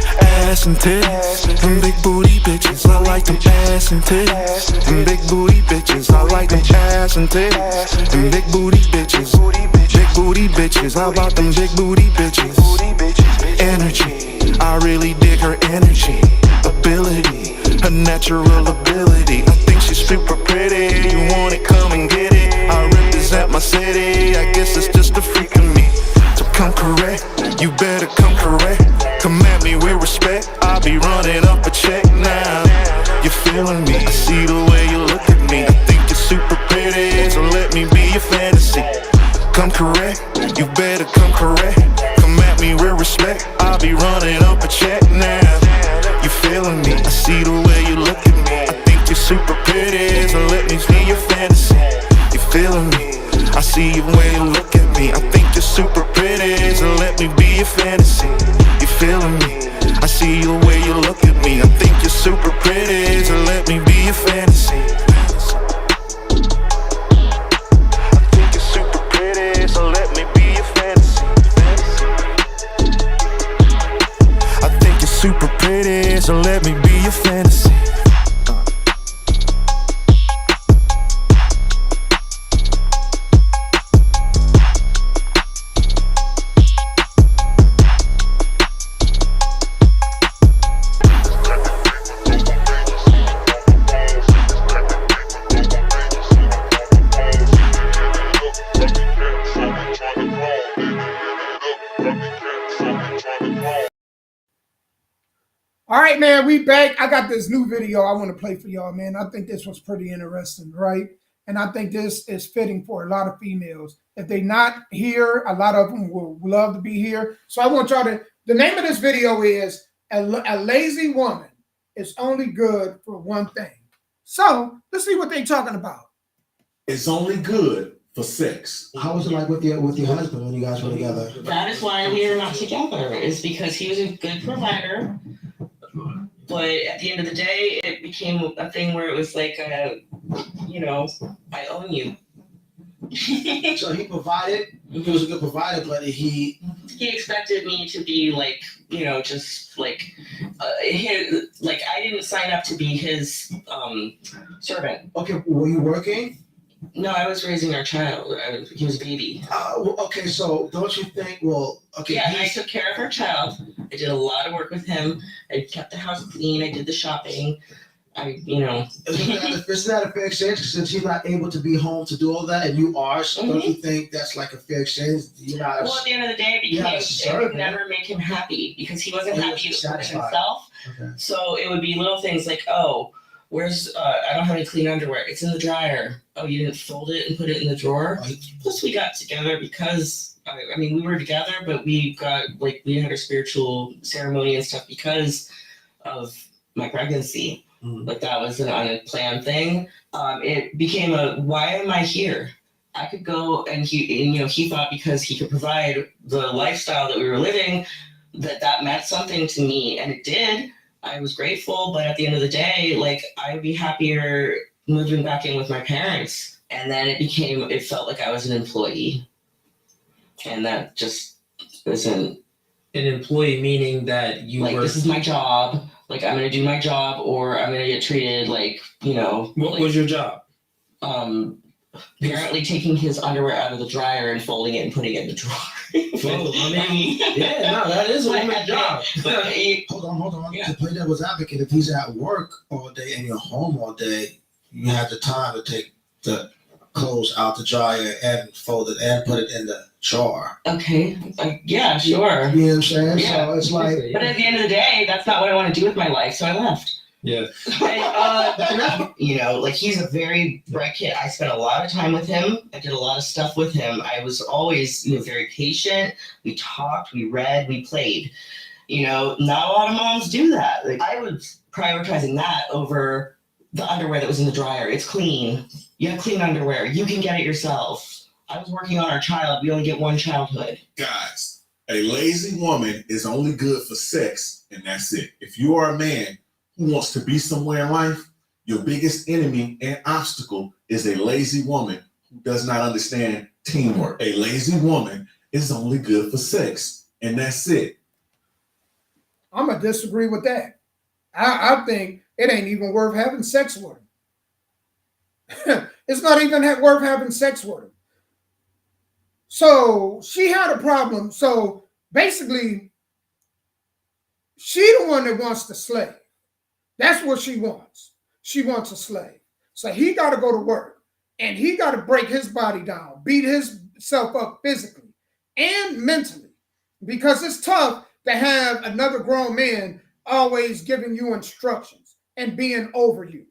Ass and titties, and big booty bitches. I like them ass and titties, and big booty bitches. I like them ass and titties, and big booty bitches. Big booty bitches, how about them big booty bitches? Energy, I really dig her energy. Ability, her natural ability. I think she's super pretty, you want it, come and get it. I represent my city, I guess it's just a freak in me. So come correct, you better come correct. Come at me with respect, I'll be running up a check now. You're feeling me, I see the way you look at me. I think you're super pretty, so let me be your fantasy. Come correct, you better come correct. Come at me with respect, I'll be running up a check now. You feeling me, I see the way you look at me. I think you're super pretty, so let me be your fantasy. You feeling me, I see the way you look at me. I think you're super pretty, so let me be your fantasy. You feeling me, I see the way you look at me. I think you're super pretty, so let me be your fantasy. I think you're super pretty, so let me be your fantasy. I think you're super pretty, so let me be your fantasy. All right, man, we back. I got this new video I want to play for y'all, man. I think this was pretty interesting, right? And I think this is fitting for a lot of females. If they're not here, a lot of them will love to be here. So I want y'all to, the name of this video is A Lazy Woman is Only Good for One Thing. So let's see what they're talking about. It's only good for sex. How was it like with your husband when you guys were together? That is why we are not together, is because he was a good provider. But at the end of the day, it became a thing where it was like, I own you. So he provided, he was a good provider, but he expected me to be like, just like, I didn't sign up to be his servant. Okay, were you working? No, I was raising our child. He was a baby. Okay, so don't you think, okay. Yeah, and I took care of our child. I did a lot of work with him. I kept the house clean. I did the shopping. Isn't that a fair exchange since he's not able to be home to do all that and you are? So don't you think that's like a fair exchange? Well, at the end of the day, it would never make him happy because he wasn't happy with himself. Okay. So it would be little things like, oh, where's I don't have any clean underwear. It's in the dryer. Oh, you didn't fold it and put it in the drawer. Plus, we got together because we were together, but we had our spiritual ceremony and stuff because of my pregnancy. Like that was an unplanned thing. It became why am I here? I could go and he thought because he could provide the lifestyle that we were living, that meant something to me, and it did. I was grateful, but at the end of the day, like I'd be happier moving back in with my parents. And then it felt like I was an employee. And that just isn't. An employee meaning that you were. This is my job. Like I'm gonna do my job, or I'm gonna get treated like What was your job? Apparently taking his underwear out of the dryer and folding it and putting it in the drawer. Well, that is a woman's job. Hold on. Yeah. To play devil's advocate, if he's at work all day and you're home all day, you have the time to take the clothes out the dryer and fold it and put it in the drawer. Okay. Yeah, sure. You know what I'm saying? Yeah. So it's like. But at the end of the day, that's not what I want to do with my life, so I left. Yeah. Hey, you know, like he's a very bright kid. I spent a lot of time with him. I did a lot of stuff with him. I was always, you know, very patient. We talked, we read, we played. You know, not a lot of moms do that. Like I was prioritizing that over the underwear that was in the dryer. It's clean. You have clean underwear. You can get it yourself. I was working on our child. We only get one childhood. Guys, a lazy woman is only good for sex, and that's it. If you are a man who wants to be somewhere in life, your biggest enemy and obstacle is a lazy woman who does not understand teamwork. A lazy woman is only good for sex, and that's it. I'm going to disagree with that. I think it ain't even worth having sex with him. It's not even worth having sex with him. So she had a problem. So basically, she the one that wants the slave. That's what she wants. She wants a slave. So he got to go to work and he got to break his body down, beat himself up physically and mentally, because it's tough to have another grown man always giving you instructions and being over you.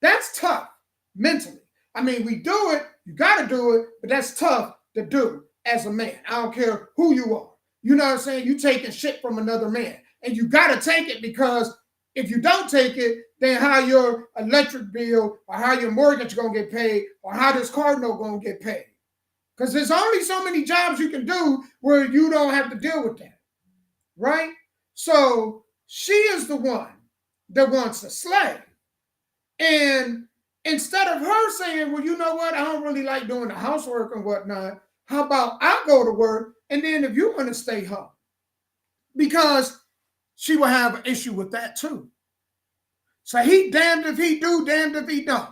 That's tough mentally. I mean, we do it, you got to do it, but that's tough to do as a man. I don't care who you are. You know what I'm saying? You taking shit from another man, and you got to take it, because if you don't take it, then how your electric bill or how your mortgage going to get paid or how this car note going to get paid. Because there's only so many jobs you can do where you don't have to deal with that. Right? So she is the one that wants a slave. And instead of her saying, well, you know what? I don't really like doing the housework and whatnot. How about I go to work, and then if you want to stay home? Because she will have an issue with that too. So he damned if he do, damned if he don't.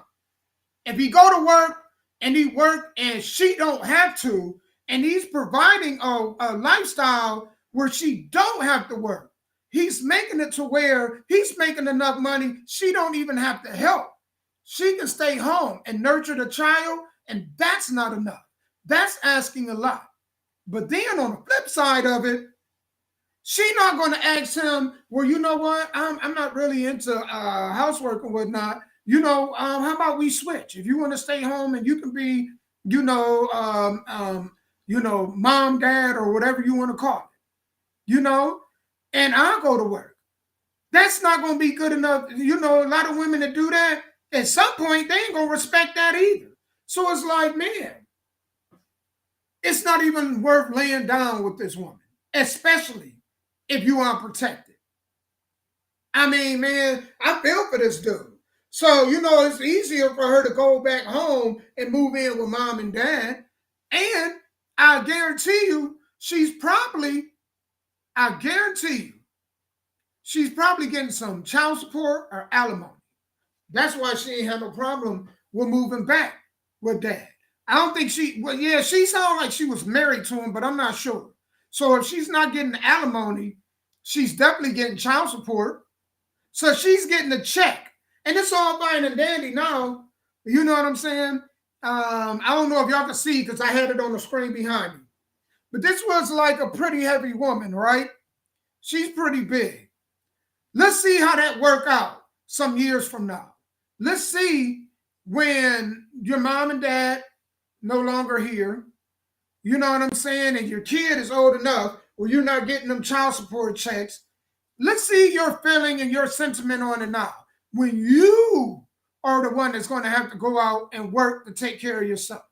If he go to work and he work and she don't have to, and he's providing a lifestyle where she don't have to work, he's making it to where he's making enough money, she don't even have to help. She can stay home and nurture the child, and that's not enough. That's asking a lot. But then on the flip side of it, she's not going to ask him, well, you know what? I'm not really into housework and whatnot. You know, how about we switch? If you want to stay home and you can be, mom, dad, or whatever you want to call it, and I'll go to work. That's not going to be good enough. You know, a lot of women that do that, at some point, they ain't going to respect that either. So it's like, man, it's not even worth laying down with this woman, especially if you are protected. I mean, man, I feel for this dude. So, it's easier for her to go back home and move in with mom and dad. And I guarantee you, she's probably getting some child support or alimony. That's why she ain't had no problem with moving back with dad. I don't think she sounded like she was married to him, but I'm not sure. So if she's not getting alimony, she's definitely getting child support. So she's getting a check. And it's all fine and dandy now. You know what I'm saying? I don't know if y'all can see because I had it on the screen behind me. But this was like a pretty heavy woman, right? She's pretty big. Let's see how that work out some years from now. Let's see when your mom and dad no longer here. You know what I'm saying? And your kid is old enough where you're not getting them child support checks. Let's see your feeling and your sentiment on it now. When you are the one that's going to have to go out and work to take care of yourself.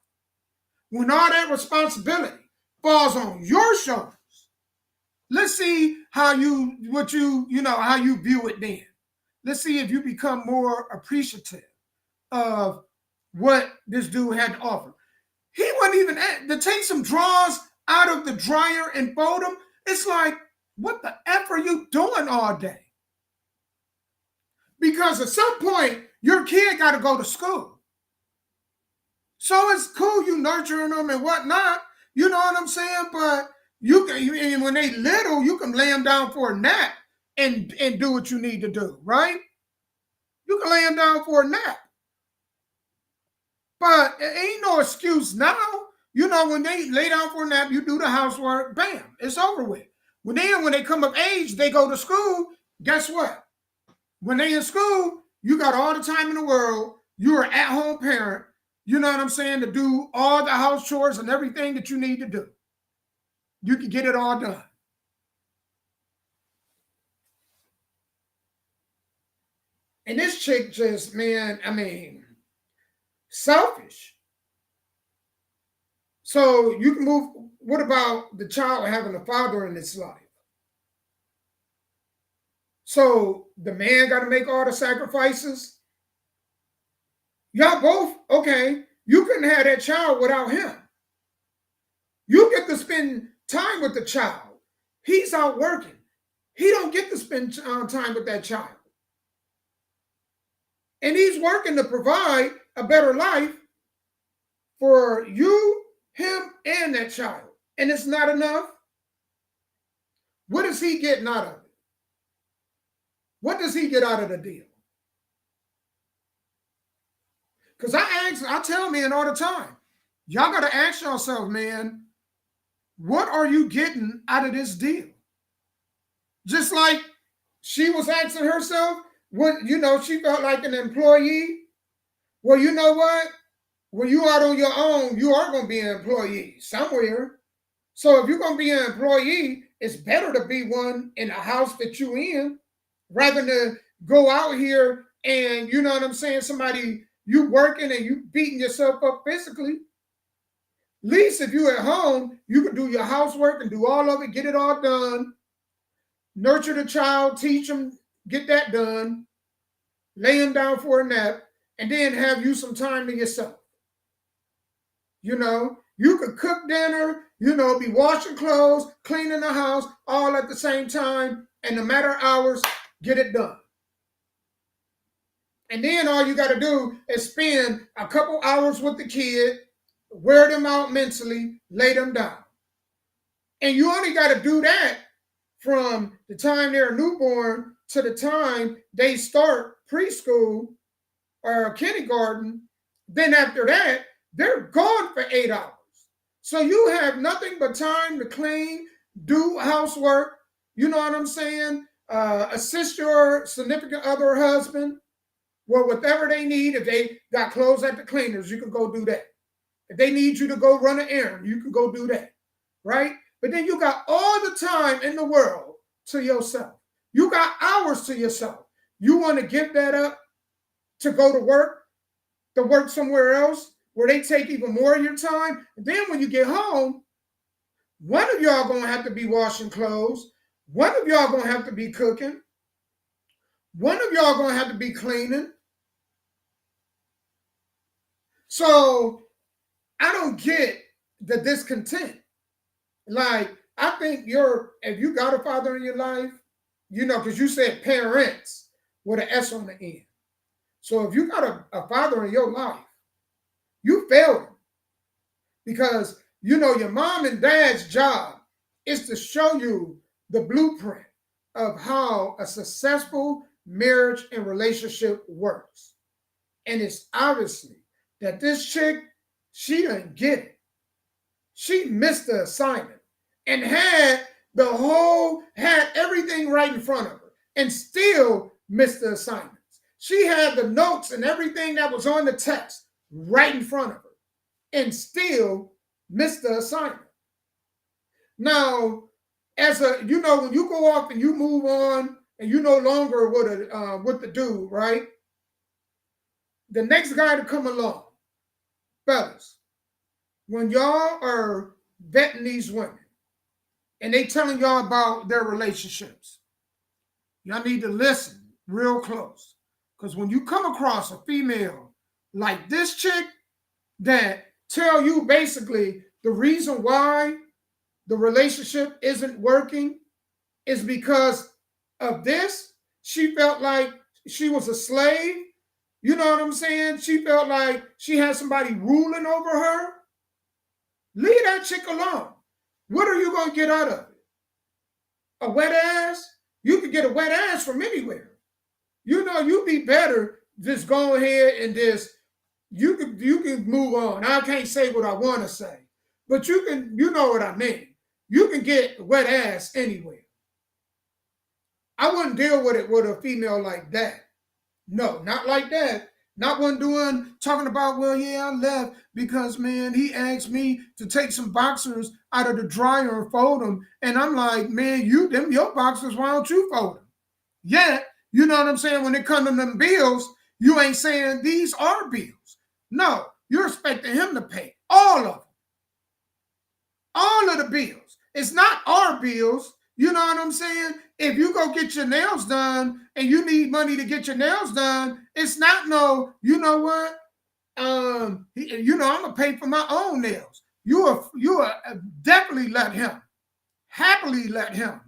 When all that responsibility falls on your shoulders. Let's see how you view it then. Let's see if you become more appreciative of what this dude had to offer. He wasn't even to take some drawers out of the dryer and fold them. It's like, what the F are you doing all day? Because at some point, your kid got to go to school. So it's cool you nurturing them and whatnot. You know what I'm saying? But when they little, you can lay them down for a nap and do what you need to do, right? You can lay them down for a nap. But it ain't no excuse now. When they lay down for a nap, you do the housework, bam, it's over with. When they come of age, they go to school, guess what? When they in school, you got all the time in the world. You're an at-home parent, you know what I'm saying, to do all the house chores and everything that you need to do. You can get it all done. And this chick just, man, I mean, selfish. So you can move. What about the child having a father in its life? So the man got to make all the sacrifices. Y'all both, okay, you couldn't have that child without him. You get to spend time with the child. He's out working. He don't get to spend time with that child. And he's working to provide a better life for you, him, and that child. And it's not enough. What is he getting out of it? What does he get out of the deal? Because I tell men all the time, y'all got to ask yourself, man, what are you getting out of this deal? Just like she was asking herself, what, you know, she felt like an employee. Well, you know what? When you out on your own, you are going to be an employee somewhere. So if you're going to be an employee, it's better to be one in a house that you in rather than go out here and, you know what I'm saying, somebody, you working and you beating yourself up physically. At least if you at home, you can do your housework and do all of it, get it all done. Nurture the child, teach them, get that done. Lay him down for a nap, and then have you some time to yourself. You know, you could cook dinner, you know, be washing clothes, cleaning the house, all at the same time, and no matter hours, get it done. And then all you got to do is spend a couple hours with the kid, wear them out mentally, lay them down. And you only got to do that from the time they're newborn to the time they start preschool or kindergarten. Then after that, they're gone for 8 hours. So you have nothing but time to clean, do housework, you know what I'm saying? Assist your significant other or husband. Well, whatever they need, if they got clothes at the cleaners, you can go do that. If they need you to go run an errand, you can go do that, right? But then you got all the time in the world to yourself. You got hours to yourself. You want to give that up to go to work somewhere else where they take even more of your time. And then when you get home, one of y'all going to have to be washing clothes. One of y'all going to have to be cooking. One of y'all going to have to be cleaning. So I don't get the discontent. Like, I think if you got a father in your life, you know, because you said parents with an S on the end. So if you got a father in your life, you failed him. Because, you know, your mom and dad's job is to show you the blueprint of how a successful marriage and relationship works. And it's obviously that this chick, she didn't get it. She missed the assignment and had everything right in front of her and still missed the assignments. She had the notes and everything that was on the test right in front of her and still missed the assignment. Now, when you go off and you move on and you no longer with the dude, right? The next guy to come along, fellas, when y'all are vetting these women and they telling y'all about their relationships, y'all need to listen real close. Because when you come across a female like this chick that tell you basically the reason why the relationship isn't working is because of this, she felt like she was a slave. You know what I'm saying? She felt like she had somebody ruling over her. Leave that chick alone. What are you going to get out of it? A wet ass? You could get a wet ass from anywhere. You know, you'd be better just go ahead and you can move on. I can't say what I want to say, but you know what I mean. You can get wet ass anywhere. I wouldn't deal with it with a female like that. No, not like that. Not one talking about, well, yeah, I left because, man, he asked me to take some boxers out of the dryer and fold them. And I'm like, man, your boxers, why don't you fold them? Yeah, you know what I'm saying? When it comes to them bills, you ain't saying these are bills. No, you're expecting him to pay all of them. All of the bills. It's not our bills. You know what I'm saying? If you go get your nails done and you need money to get your nails done, it's not no, you know what? I'm gonna pay for my own nails. You are definitely happily let him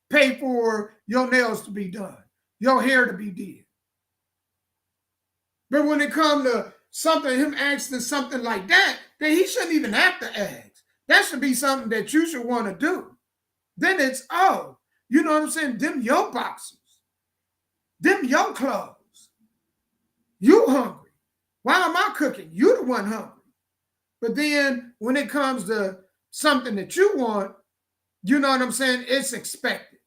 pay for your nails to be done, your hair to be did. But when it comes to him asking something like that, then he shouldn't even have to ask. That should be something that you should want to do. Then it's, you know what I'm saying? Them your boxers. Them your clothes. You hungry. Why am I cooking? You the one hungry. But then when it comes to something that you want, you know what I'm saying? It's expected.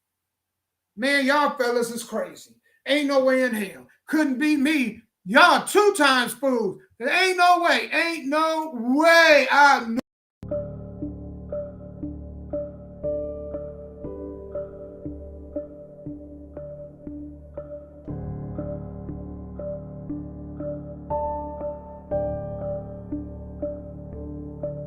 Man, y'all fellas is crazy. Ain't no way in hell. Couldn't be me. Y'all 2 times fools. There ain't no way. Ain't no way.